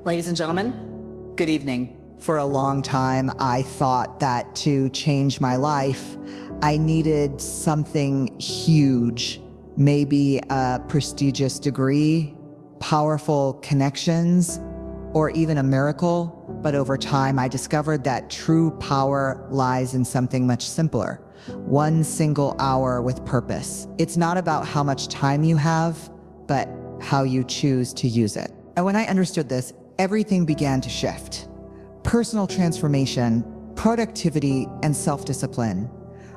Ladies and gentlemen, good evening. For a long time, I thought that to change my life, I needed something huge, maybe a prestigious degree, powerful connections, or even a miracle. But over time, I discovered that true power lies in something much simpler. One single hour with purpose. It's not about how much time you have, but how you choose to use it. And when I understood this, everything began to shift. Personal transformation, productivity, and self-discipline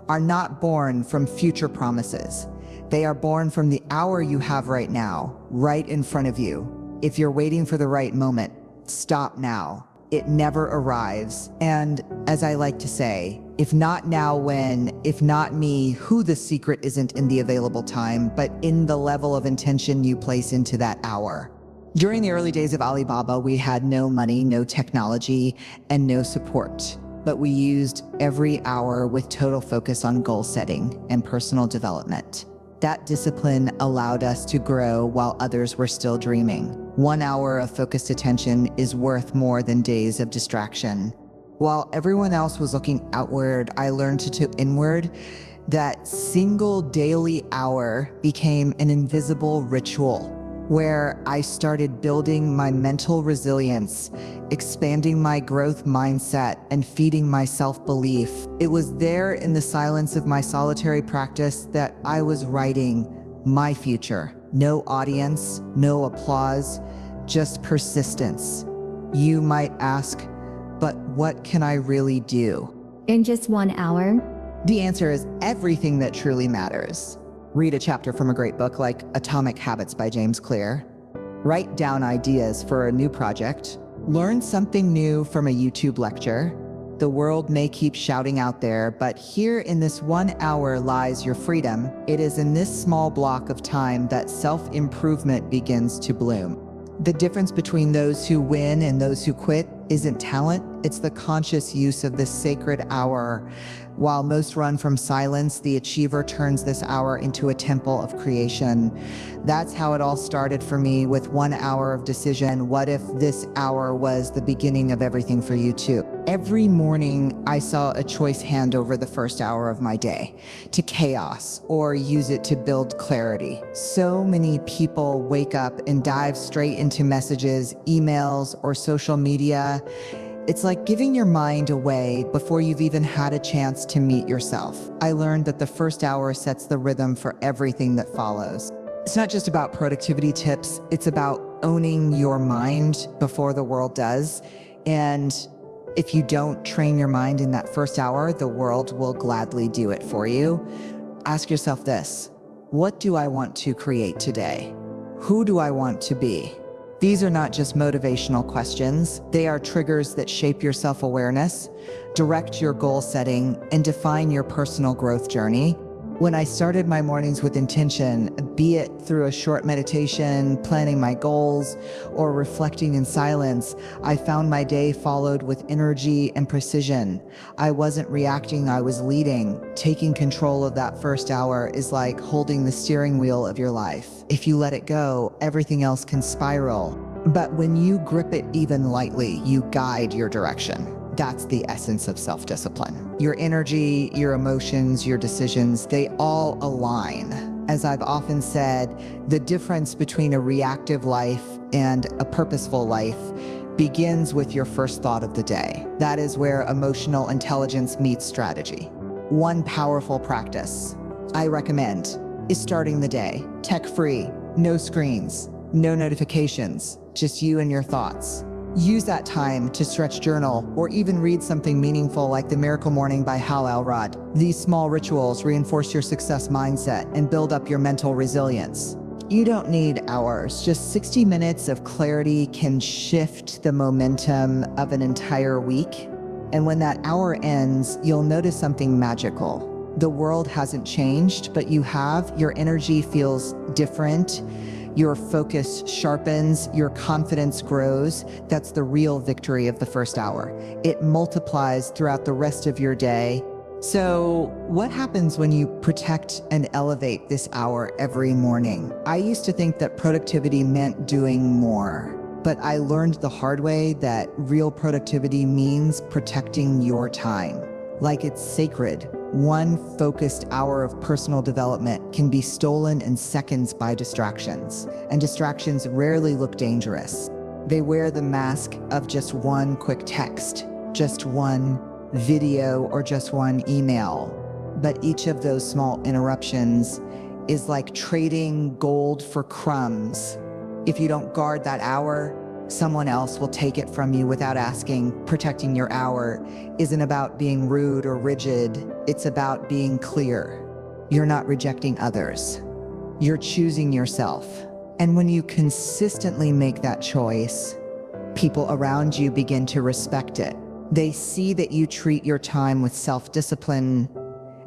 are not born from future promises. They are born from the hour you have right now, right in front of you. If you're waiting for the right moment, stop now. It never arrives. And as I like to say, if not now, when? If not me, who? The secret isn't in the available time, but in the level of intention you place into that hour. During the early days of Alibaba, we had no money, no technology, and no support. But we used every hour with total focus on goal setting and personal development. That discipline allowed us to grow while others were still dreaming. 1 hour of focused attention is worth more than days of distraction. While everyone else was looking outward, I learned to inward. That single daily hour became an invisible ritual where I started building my mental resilience, expanding my growth mindset, and feeding my self-belief. It was there in the silence of my solitary practice that I was writing my future. No audience, no applause, just persistence. You might ask, but what can I really do? In just 1 hour? The answer is everything that truly matters. Read a chapter from a great book like Atomic Habits by James Clear. Write down ideas for a new project. Learn something new from a YouTube lecture. The world may keep shouting out there, but here in this 1 hour lies your freedom. It is in this small block of time that self-improvement begins to bloom. The difference between those who win and those who quit isn't talent, it's the conscious use of this sacred hour. While most run from silence, the achiever turns this hour into a temple of creation. That's how it all started for me, with 1 hour of decision. What if this hour was the beginning of everything for you too? Every morning, I saw a choice hand over the first hour of my day to chaos or use it to build clarity. So many people wake up and dive straight into messages, emails, or social media. It's like giving your mind away before you've even had a chance to meet yourself. I learned that the first hour sets the rhythm for everything that follows. It's not just about productivity tips, it's about owning your mind before the world does. And if you don't train your mind in that first hour, the world will gladly do it for you. Ask yourself this: what do I want to create today? Who do I want to be? These are not just motivational questions. They are triggers that shape your self-awareness, direct your goal setting, and define your personal growth journey. When I started my mornings with intention, be it through a short meditation, planning my goals, or reflecting in silence, I found my day followed with energy and precision. I wasn't reacting, I was leading. Taking control of that first hour is like holding the steering wheel of your life. If you let it go, everything else can spiral. But when you grip it even lightly, you guide your direction. That's the essence of self-discipline. Your energy, your emotions, your decisions, they all align. As I've often said, the difference between a reactive life and a purposeful life begins with your first thought of the day. That is where emotional intelligence meets strategy. One powerful practice I recommend is starting the day tech-free, no screens, no notifications, just you and your thoughts. Use that time to stretch, journal, or even read something meaningful like The Miracle Morning by Hal Elrod. These small rituals reinforce your success mindset and build up your mental resilience. You don't need hours. Just 60 minutes of clarity can shift the momentum of an entire week. And when that hour ends, you'll notice something magical. The world hasn't changed, but you have. Your energy feels different. Your focus sharpens, your confidence grows. That's the real victory of the first hour. It multiplies throughout the rest of your day. So what happens when you protect and elevate this hour every morning? I used to think that productivity meant doing more. But I learned the hard way that real productivity means protecting your time. Like it's sacred. One focused hour of personal development can be stolen in seconds by distractions. And distractions rarely look dangerous. They wear the mask of just one quick text, just one video, or just one email. But each of those small interruptions is like trading gold for crumbs. If you don't guard that hour, someone else will take it from you without asking. Protecting your hour isn't about being rude or rigid. It's about being clear. You're not rejecting others. You're choosing yourself. And when you consistently make that choice, people around you begin to respect it. They see that you treat your time with self-discipline,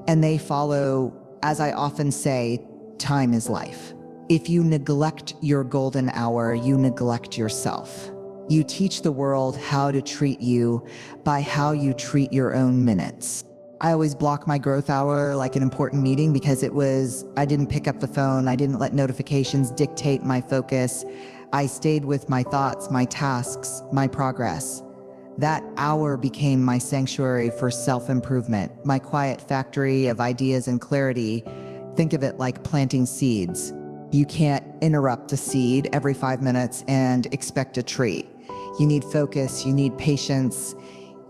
and they follow. As I often say, time is life. If you neglect your golden hour, you neglect yourself. You teach the world how to treat you by how you treat your own minutes. I always block my growth hour like an important meeting because I didn't pick up the phone. I didn't let notifications dictate my focus. I stayed with my thoughts, my tasks, my progress. That hour became my sanctuary for self-improvement, my quiet factory of ideas and clarity. Think of it like planting seeds. You can't interrupt a seed every 5 minutes and expect a tree. You need focus, you need patience.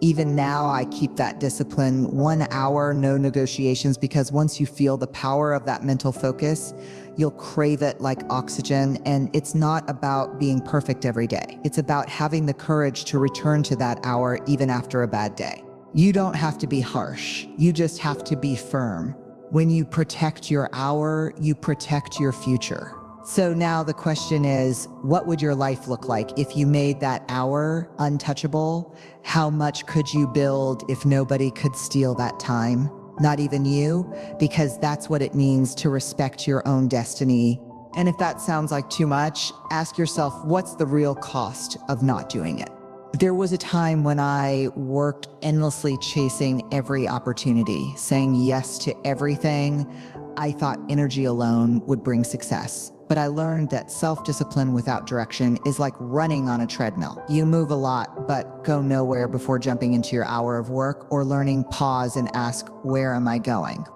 Even now, I keep that discipline. 1 hour, no negotiations, because once you feel the power of that mental focus, you'll crave it like oxygen. And it's not about being perfect every day. It's about having the courage to return to that hour even after a bad day. You don't have to be harsh. You just have to be firm. When you protect your hour, you protect your future. So now the question is, what would your life look like if you made that hour untouchable? How much could you build if nobody could steal that time? Not even you, because that's what it means to respect your own destiny. And if that sounds like too much, ask yourself, what's the real cost of not doing it? There was a time when I worked endlessly chasing every opportunity, saying yes to everything. I thought energy alone would bring success. But I learned that self-discipline without direction is like running on a treadmill. You move a lot, but go nowhere before jumping into your hour of work or learning, pause and ask, where am I going?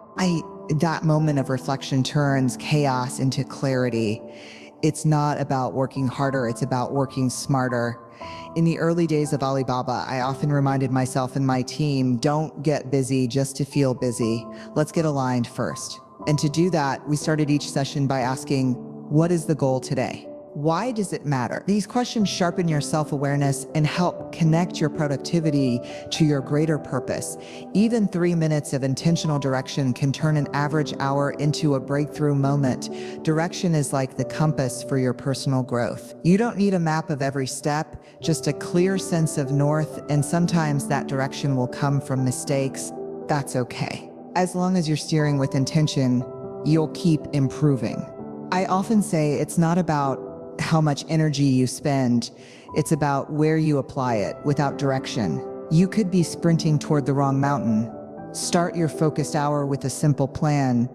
That moment of reflection turns chaos into clarity. It's not about working harder, it's about working smarter. In the early days of Alibaba, I often reminded myself and my team, don't get busy just to feel busy. Let's get aligned first. And to do that, we started each session by asking, what is the goal today? Why does it matter? These questions sharpen your self-awareness and help connect your productivity to your greater purpose. Even 3 minutes of intentional direction can turn an average hour into a breakthrough moment. Direction is like the compass for your personal growth. You don't need a map of every step, just a clear sense of north, and sometimes that direction will come from mistakes. That's okay. As long as you're steering with intention, you'll keep improving. I often say it's not about how much energy you spend, it's about where you apply it. Without direction, you could be sprinting toward the wrong mountain. Start your focused hour with a simple plan.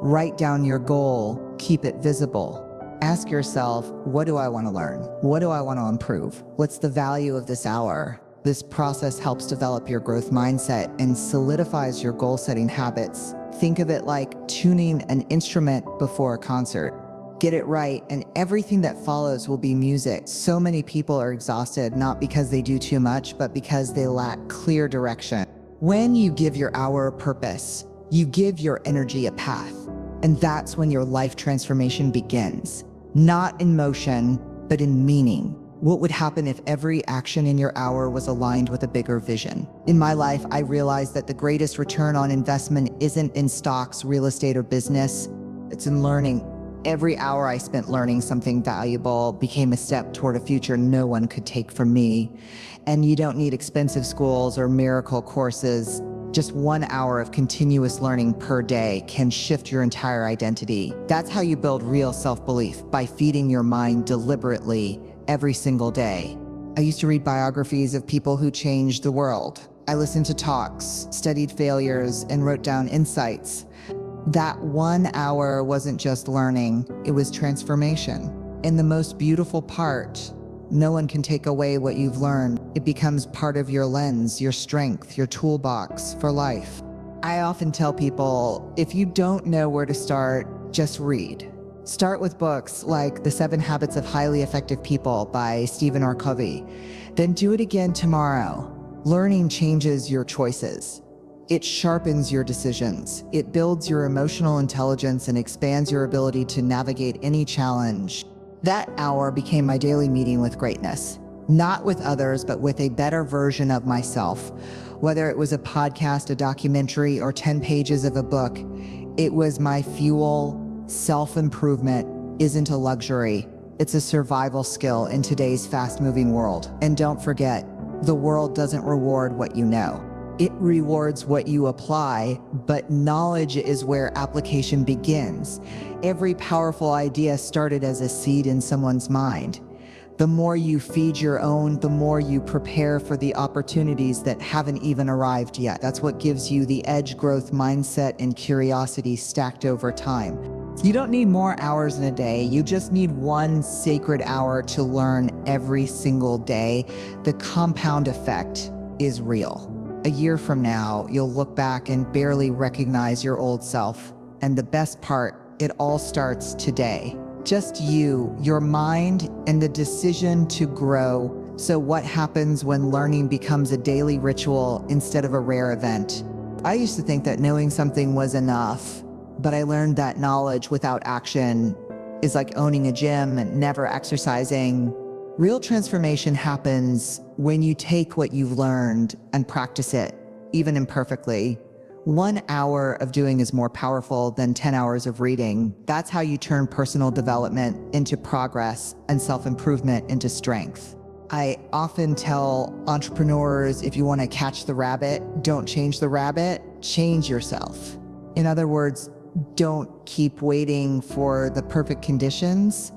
Write down your goal, keep it visible. Ask yourself, what do I want to learn? What do I want to improve? What's the value of this hour? This process helps develop your growth mindset and solidifies your goal-setting habits. Think of it like tuning an instrument before a concert. Get it right, and everything that follows will be music. So many people are exhausted, not because they do too much, but because they lack clear direction. When you give your hour a purpose, you give your energy a path. And that's when your life transformation begins. Not in motion, but in meaning. What would happen if every action in your hour was aligned with a bigger vision? In my life, I realized that the greatest return on investment isn't in stocks, real estate, or business. It's in learning. Every hour I spent learning something valuable became a step toward a future no one could take from me. And you don't need expensive schools or miracle courses. Just 1 hour of continuous learning per day can shift your entire identity. That's how you build real self-belief, by feeding your mind deliberately every single day. I used to read biographies of people who changed the world. I listened to talks, studied failures, and wrote down insights. That 1 hour wasn't just learning, it was transformation. And the most beautiful part, No one can take away what you've learned. It becomes part of your lens, your strength, your toolbox for life. I often tell people, if you don't know where to start, just read. Start with books like The 7 Habits of Highly Effective People by Stephen R. Covey. Then do it again tomorrow. Learning changes your choices. It sharpens your decisions. It builds your emotional intelligence and expands your ability to navigate any challenge. That hour became my daily meeting with greatness. Not with others, but with a better version of myself. Whether it was a podcast, a documentary, or 10 pages of a book, it was my fuel. Self-improvement isn't a luxury. It's a survival skill in today's fast-moving world. And don't forget, the world doesn't reward what you know. It rewards what you apply, but knowledge is where application begins. Every powerful idea started as a seed in someone's mind. The more you feed your own, the more you prepare for the opportunities that haven't even arrived yet. That's what gives you the edge growth mindset and curiosity stacked over time. You don't need more hours in a day. You just need one sacred hour to learn every single day. The compound effect is real. A year from now, you'll look back and barely recognize your old self. And the best part, it all starts today. Just you, your mind, and the decision to grow. So what happens when learning becomes a daily ritual instead of a rare event? I used to think that knowing something was enough, but I learned that knowledge without action is like owning a gym and never exercising. Real transformation happens when you take what you've learned and practice it, even imperfectly. 1 hour of doing is more powerful than 10 hours of reading. That's how you turn personal development into progress and self-improvement into strength. I often tell entrepreneurs, if you want to catch the rabbit, don't change the rabbit, change yourself. In other words, don't keep waiting for the perfect conditions.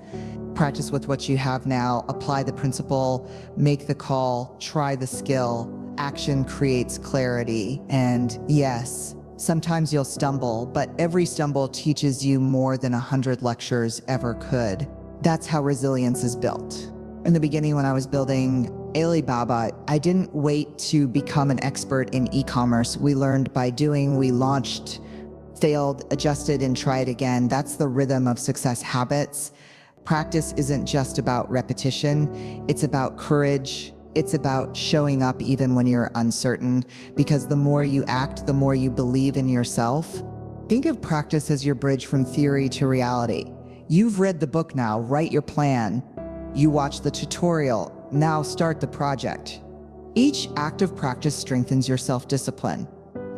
Practice with what you have now, apply the principle, make the call, try the skill. Action creates clarity. And yes, sometimes you'll stumble, but every stumble teaches you more than 100 lectures ever could. That's how resilience is built. In the beginning, when I was building Alibaba, I didn't wait to become an expert in e-commerce. We learned by doing, we launched, failed, adjusted, and tried again. That's the rhythm of success habits. Practice isn't just about repetition. It's about courage. It's about showing up even when you're uncertain, because the more you act, the more you believe in yourself. Think of practice as your bridge from theory to reality. You've read the book now, write your plan. You watch the tutorial, now start the project. Each act of practice strengthens your self-discipline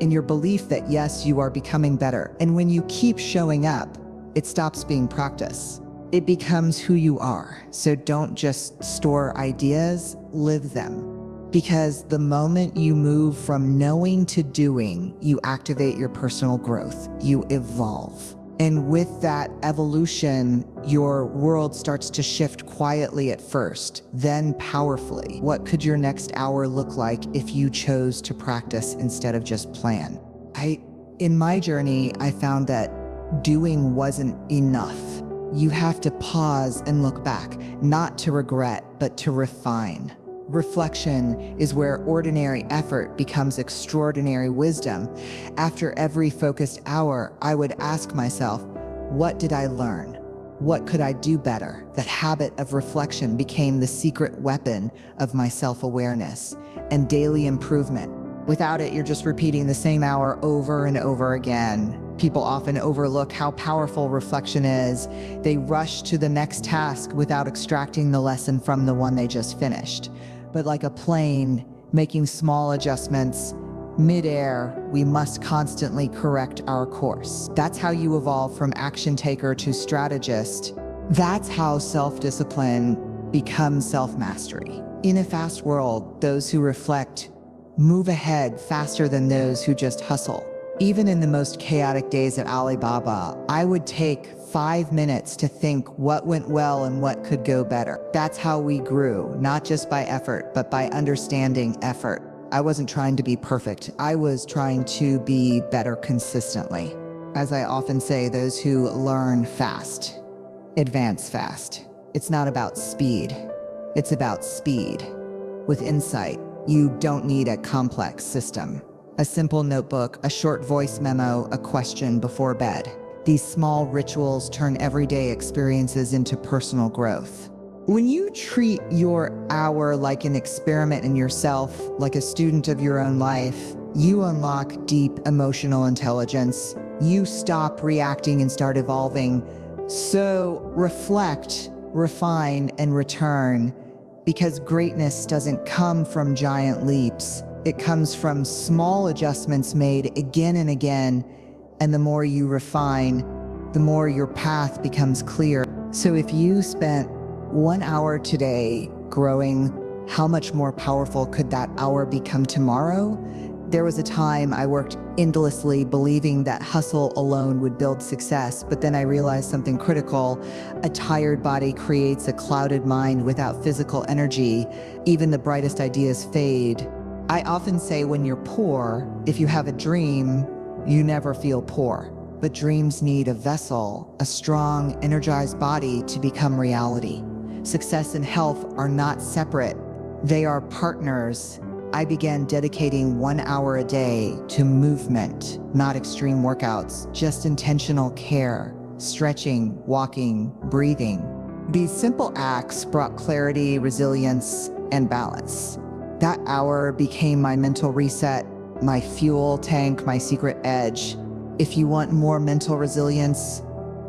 and your belief that yes, you are becoming better. And when you keep showing up, it stops being practice. It becomes who you are. So don't just store ideas, live them. Because the moment you move from knowing to doing, you activate your personal growth, you evolve. And with that evolution, your world starts to shift quietly at first, then powerfully. What could your next hour look like if you chose to practice instead of just plan? In my journey, I found that doing wasn't enough. You have to pause and look back, not to regret, but to refine. Reflection is where ordinary effort becomes extraordinary wisdom. After every focused hour, I would ask myself, what did I learn? What could I do better? That habit of reflection became the secret weapon of my self-awareness and daily improvement. Without it, you're just repeating the same hour over and over again. People often overlook how powerful reflection is. They rush to the next task without extracting the lesson from the one they just finished. But like a plane, making small adjustments, mid-air, we must constantly correct our course. That's how you evolve from action taker to strategist. That's how self-discipline becomes self-mastery. In a fast world, those who reflect move ahead faster than those who just hustle. Even in the most chaotic days at Alibaba, I would take 5 minutes to think what went well and what could go better. That's how we grew, not just by effort, but by understanding effort. I wasn't trying to be perfect. I was trying to be better consistently. As I often say, those who learn fast, advance fast. It's not about speed. It's about speed. With insight, you don't need a complex system. A simple notebook, a short voice memo, a question before bed. These small rituals turn everyday experiences into personal growth. When you treat your hour like an experiment in yourself, like a student of your own life, you unlock deep emotional intelligence. You stop reacting and start evolving. So reflect, refine, and return, because greatness doesn't come from giant leaps. It comes from small adjustments made again and again. And the more you refine, the more your path becomes clear. So if you spent 1 hour today growing, how much more powerful could that hour become tomorrow? There was a time I worked endlessly believing that hustle alone would build success, but then I realized something critical. A tired body creates a clouded mind without physical energy. Even the brightest ideas fade. I often say when you're poor, if you have a dream, you never feel poor. But dreams need a vessel, a strong, energized body to become reality. Success and health are not separate. They are partners. I began dedicating 1 hour a day to movement, not extreme workouts, just intentional care, stretching, walking, breathing. These simple acts brought clarity, resilience, and balance. That hour became my mental reset, my fuel tank, my secret edge. If you want more mental resilience,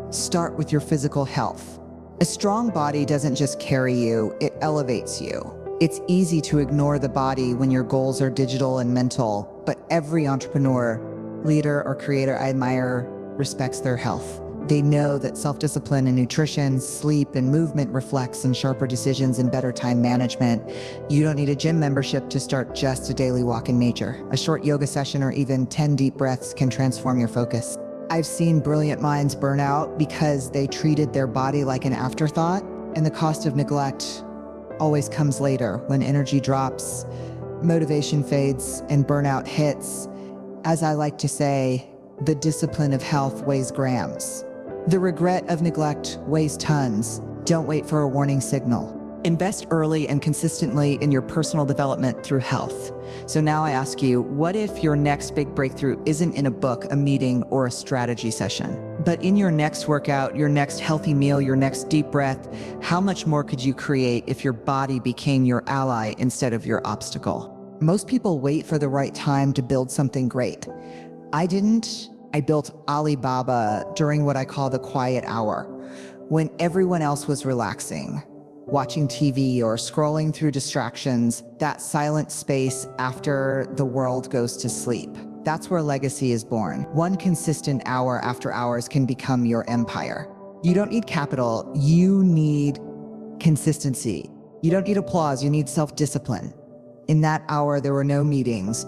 start with your physical health. A strong body doesn't just carry you, it elevates you. It's easy to ignore the body when your goals are digital and mental, but every entrepreneur, leader, or creator I admire respects their health. They know that self-discipline in nutrition, sleep, and movement reflects in sharper decisions and better time management. You don't need a gym membership to start, just a daily walk in nature. A short yoga session or even 10 deep breaths can transform your focus. I've seen brilliant minds burn out because they treated their body like an afterthought, and the cost of neglect always comes later. When energy drops, motivation fades, and burnout hits. As I like to say, the discipline of health weighs grams. The regret of neglect weighs tons. Don't wait for a warning signal. Invest early and consistently in your personal development through health. So now I ask you, what if your next big breakthrough isn't in a book, a meeting, or a strategy session, but in your next workout, your next healthy meal, your next deep breath? How much more could you create if your body became your ally instead of your obstacle? Most people wait for the right time to build something great. I didn't. I built Alibaba during what I call the quiet hour, when everyone else was relaxing, watching TV or scrolling through distractions, that silent space after the world goes to sleep. That's where legacy is born. One consistent hour after hours can become your empire. You don't need capital, you need consistency. You don't need applause, you need self-discipline. In that hour, there were no meetings,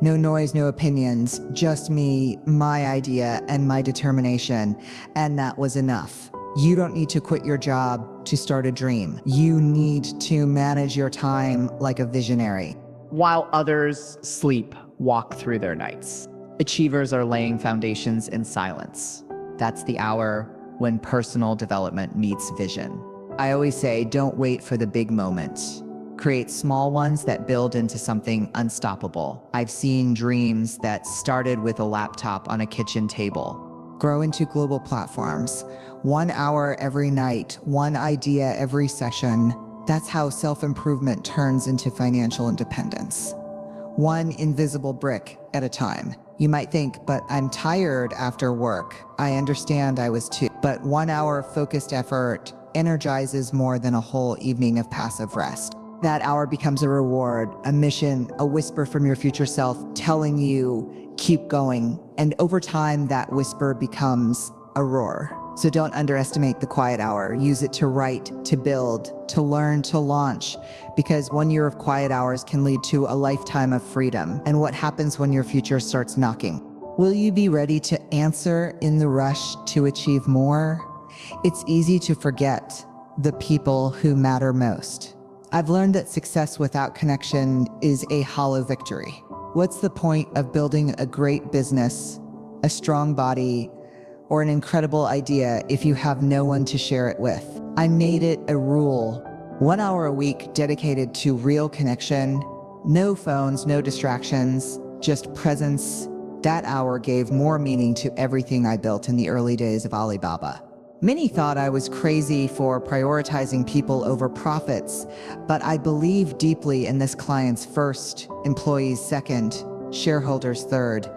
no noise, no opinions, just me, my idea, and my determination, and that was enough. You don't need to quit your job to start a dream. You need to manage your time like a visionary. While others sleep, walk through their nights. Achievers are laying foundations in silence. That's the hour when personal development meets vision. I always say, don't wait for the big moment. Create small ones that build into something unstoppable. I've seen dreams that started with a laptop on a kitchen table grow into global platforms. 1 hour every night, one idea every session. That's how self-improvement turns into financial independence. One invisible brick at a time. You might think, but I'm tired after work. I understand, I was too. But 1 hour of focused effort energizes more than a whole evening of passive rest. That hour becomes a reward, a mission, a whisper from your future self telling you, keep going. And over time, that whisper becomes a roar. So don't underestimate the quiet hour. Use it to write, to build, to learn, to launch. Because 1 year of quiet hours can lead to a lifetime of freedom. And what happens when your future starts knocking? Will you be ready to answer in the rush to achieve more? It's easy to forget the people who matter most. I've learned that success without connection is a hollow victory. What's the point of building a great business, a strong body, or an incredible idea if you have no one to share it with? I made it a rule. 1 hour a week dedicated to real connection, no phones, no distractions, just presence. That hour gave more meaning to everything I built in the early days of Alibaba. Many thought I was crazy for prioritizing people over profits, but I believe deeply in this client's first, employees second, shareholders third.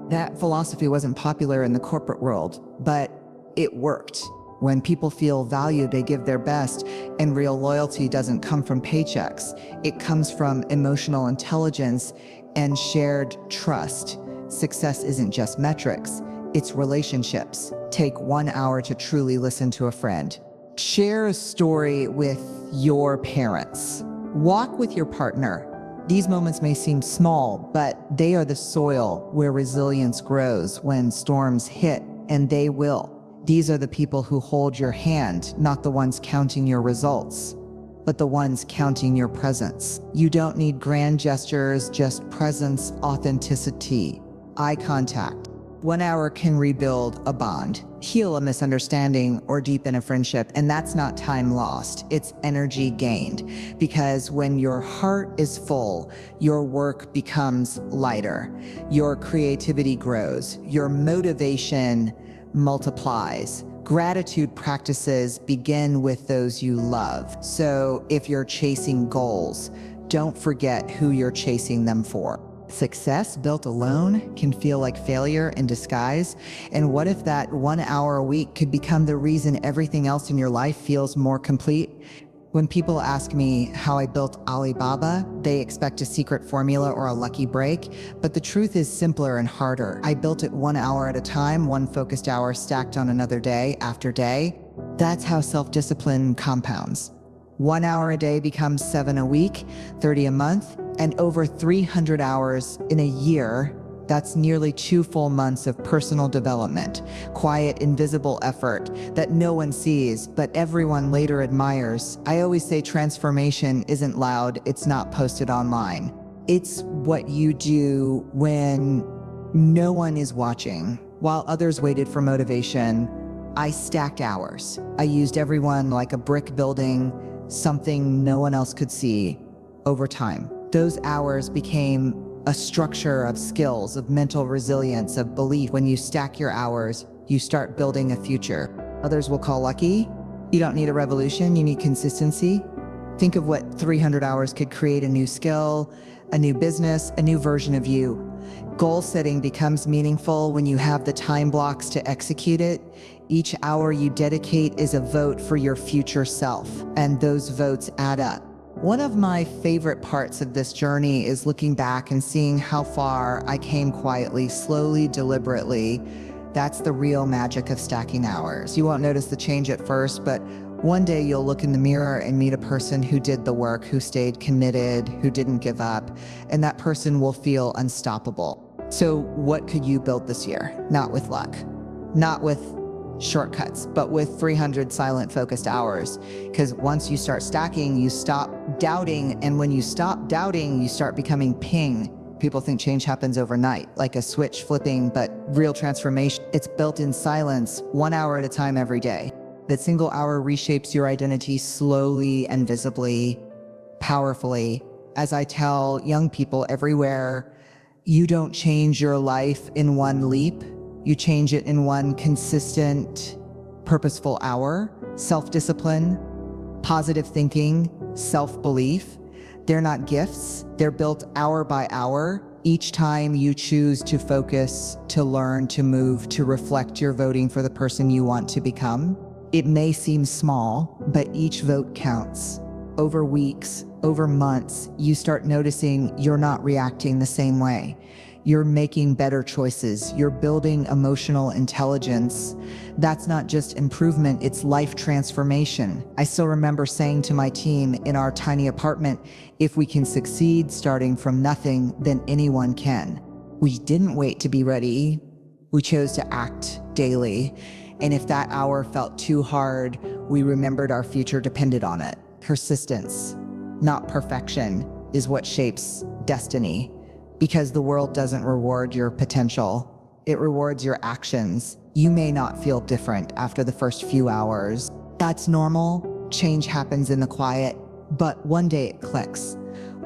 That philosophy wasn't popular in the corporate world, but it worked. When people feel valued, they give their best, and real loyalty doesn't come from paychecks. It comes from emotional intelligence and shared trust. Success isn't just metrics, it's relationships. Take 1 hour to truly listen to a friend. Share a story with your parents. Walk with your partner. These moments may seem small, but they are the soil where resilience grows when storms hit, and they will. These are the people who hold your hand, not the ones counting your results, but the ones counting your presence. You don't need grand gestures, just presence, authenticity, eye contact. 1 hour can rebuild a bond, heal a misunderstanding, or deepen a friendship, and that's not time lost, it's energy gained. Because when your heart is full, your work becomes lighter, your creativity grows, your motivation multiplies. Gratitude practices begin with those you love. So if you're chasing goals, don't forget who you're chasing them for. Success built alone can feel like failure in disguise. And what if that 1 hour a week could become the reason everything else in your life feels more complete? When people ask me how I built Alibaba, they expect a secret formula or a lucky break, but the truth is simpler and harder. I built it 1 hour at a time, one focused hour stacked on another day after day. That's how self-discipline compounds. 1 hour a day becomes 7 a week, 30 a month, and over 300 hours in a year. That's nearly 2 full months of personal development, quiet, invisible effort that no one sees, but everyone later admires. I always say transformation isn't loud, it's not posted online. It's what you do when no one is watching. While others waited for motivation, I stacked hours. I used everyone like a brick building, something no one else could see. Over time, those hours became a structure of skills, of mental resilience, of belief. When you stack your hours, you start building a future. Others will call lucky. You don't need a revolution, you need consistency. Think of what 300 hours could create: a new skill, a new business, a new version of you. Goal setting becomes meaningful when you have the time blocks to execute it. Each hour you dedicate is a vote for your future self, and those votes add up. One of my favorite parts of this journey is looking back and seeing how far I came quietly, slowly, deliberately. That's the real magic of stacking hours. You won't notice the change at first, but one day you'll look in the mirror and meet a person who did the work, who stayed committed, who didn't give up, and that person will feel unstoppable. So what could you build this year? Not with luck, not with shortcuts, but with 300 silent, focused hours. Because once you start stacking, you stop doubting. And when you stop doubting, you start becoming ping. People think change happens overnight, like a switch flipping, but real transformation, it's built in silence, 1 hour at a time every day. That single hour reshapes your identity slowly and visibly, powerfully. As I tell young people everywhere, you don't change your life in one leap. You change it in one consistent, purposeful hour. Self-discipline, positive thinking, self-belief. They're not gifts, they're built hour by hour. Each time you choose to focus, to learn, to move, to reflect, you're voting for the person you want to become. It may seem small, but each vote counts. Over weeks, over months, you start noticing you're not reacting the same way. You're making better choices. You're building emotional intelligence. That's not just improvement, it's life transformation. I still remember saying to my team in our tiny apartment, if we can succeed starting from nothing, then anyone can. We didn't wait to be ready. We chose to act daily. And if that hour felt too hard, we remembered our future depended on it. Persistence, not perfection, is what shapes destiny. Because the world doesn't reward your potential, it rewards your actions. You may not feel different after the first few hours. That's normal. Change happens in the quiet. but one day it clicks.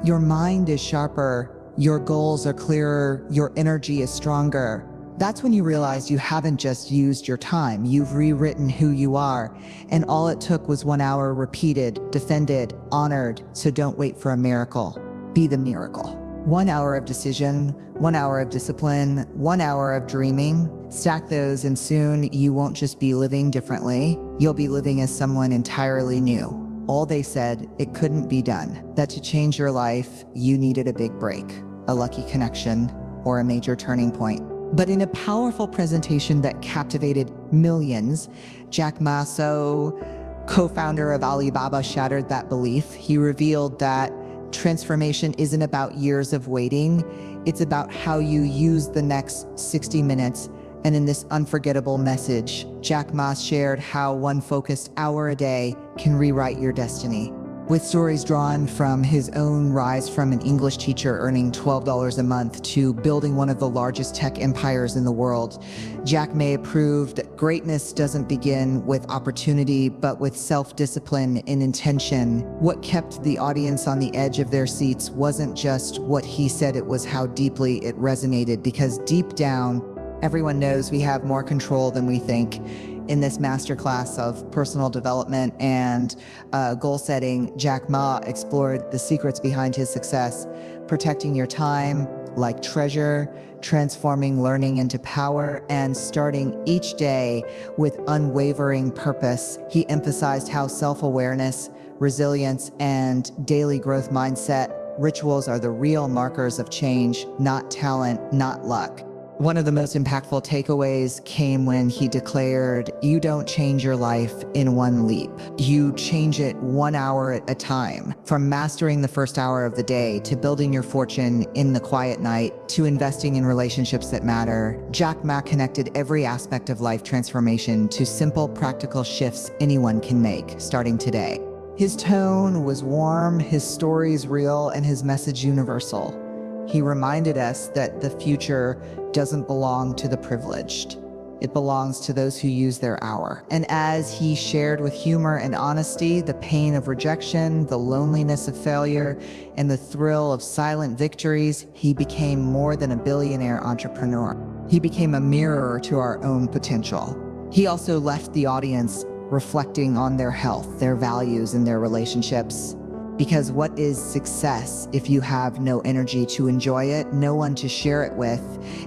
Your mind is sharper, your goals are clearer, your energy is stronger. That's when you realize you haven't just used your time, you've rewritten who you are. And all it took was 1 hour repeated, defended, honored. So don't wait for a miracle. Be the miracle. 1 hour of decision, 1 hour of discipline, 1 hour of dreaming. Stack those and soon you won't just be living differently, you'll be living as someone entirely new. All they said, it couldn't be done. That to change your life, you needed a big break, a lucky connection, or a major turning point. But in a powerful presentation that captivated millions, Jack Ma, co-founder of Alibaba, shattered that belief. He revealed that transformation isn't about years of waiting, it's about how you use the next 60 minutes. And in this unforgettable message, Jack Ma shared how one focused hour a day can rewrite your destiny. With stories drawn from his own rise from an English teacher earning $12 a month to building one of the largest tech empires in the world, Jack Ma proved that greatness doesn't begin with opportunity, but with self-discipline and intention. What kept the audience on the edge of their seats wasn't just what he said, it was how deeply it resonated, because deep down, everyone knows we have more control than we think. In this masterclass of personal development and goal setting, Jack Ma explored the secrets behind his success, protecting your time like treasure, transforming learning into power, and starting each day with unwavering purpose. He emphasized how self-awareness, resilience, and daily growth mindset rituals are the real markers of change, not talent, not luck. One of the most impactful takeaways came when he declared, you don't change your life in one leap. You change it 1 hour at a time. From mastering the first hour of the day, to building your fortune in the quiet night, to investing in relationships that matter, Jack Ma connected every aspect of life transformation to simple, practical shifts anyone can make, starting today. His tone was warm, his stories real, and his message universal. He reminded us that the future doesn't belong to the privileged. It belongs to those who use their hour. And as he shared with humor and honesty the pain of rejection, the loneliness of failure, and the thrill of silent victories, he became more than a billionaire entrepreneur. He became a mirror to our own potential. He also left the audience reflecting on their health, their values, and their relationships. Because what is success if you have no energy to enjoy it, no one to share it with,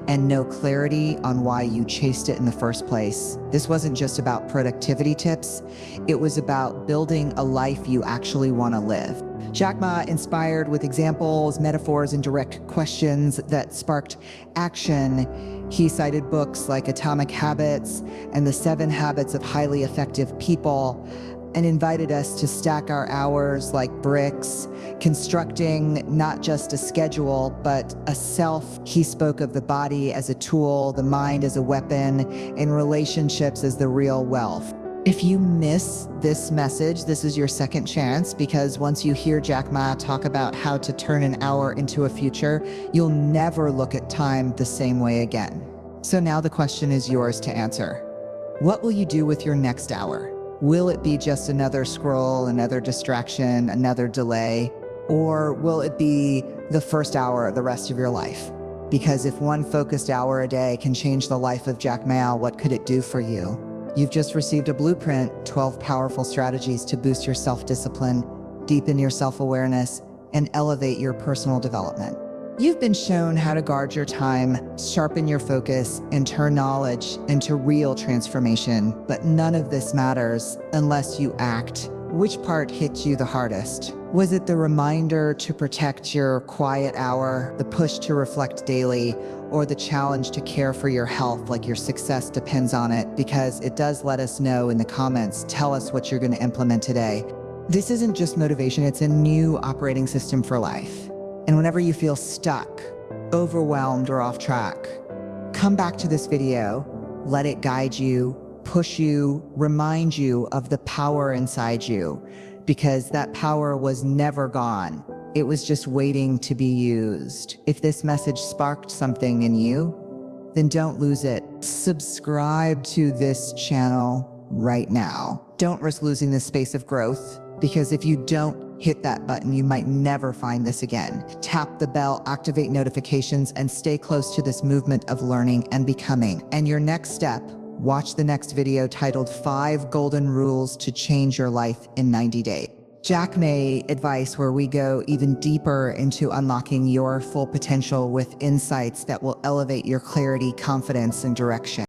and no clarity on why you chased it in the first place? This wasn't just about productivity tips, it was about building a life you actually want to live. Jack Ma inspired with examples, metaphors, and direct questions that sparked action. He cited books like Atomic Habits and The 7 Habits of Highly Effective People, and invited us to stack our hours like bricks, constructing not just a schedule, but a self. He spoke of the body as a tool, the mind as a weapon, and relationships as the real wealth. If you miss this message, this is your second chance, because once you hear Jack Ma talk about how to turn an hour into a future, you'll never look at time the same way again. So now the question is yours to answer. What will you do with your next hour? Will it be just another scroll, another distraction, another delay? Or will it be the first hour of the rest of your life? Because if one focused hour a day can change the life of Jack Ma, what could it do for you? You've just received a blueprint, 12 powerful strategies to boost your self-discipline, deepen your self-awareness, and elevate your personal development. You've been shown how to guard your time, sharpen your focus, and turn knowledge into real transformation. But none of this matters unless you act. Which part hit you the hardest? Was it the reminder to protect your quiet hour, the push to reflect daily, or the challenge to care for your health like your success depends on it? Because it does let us know in the comments. Tell us what you're going to implement today. This isn't just motivation, it's a new operating system for life. And whenever you feel stuck, overwhelmed, or off track, come back to this video, let it guide you, push you, remind you of the power inside you, because that power was never gone. It was just waiting to be used. If this message sparked something in you, then don't lose it. Subscribe to this channel right now. Don't risk losing this space of growth, because if you don't Hit that button. You might never find this again. Tap the bell, activate notifications, and stay close to this movement of learning and becoming. And your next step, watch the next video titled 5 Golden Rules to Change Your Life in 90 Days. Jack May advice where we go even deeper into unlocking your full potential with insights that will elevate your clarity, confidence, and direction.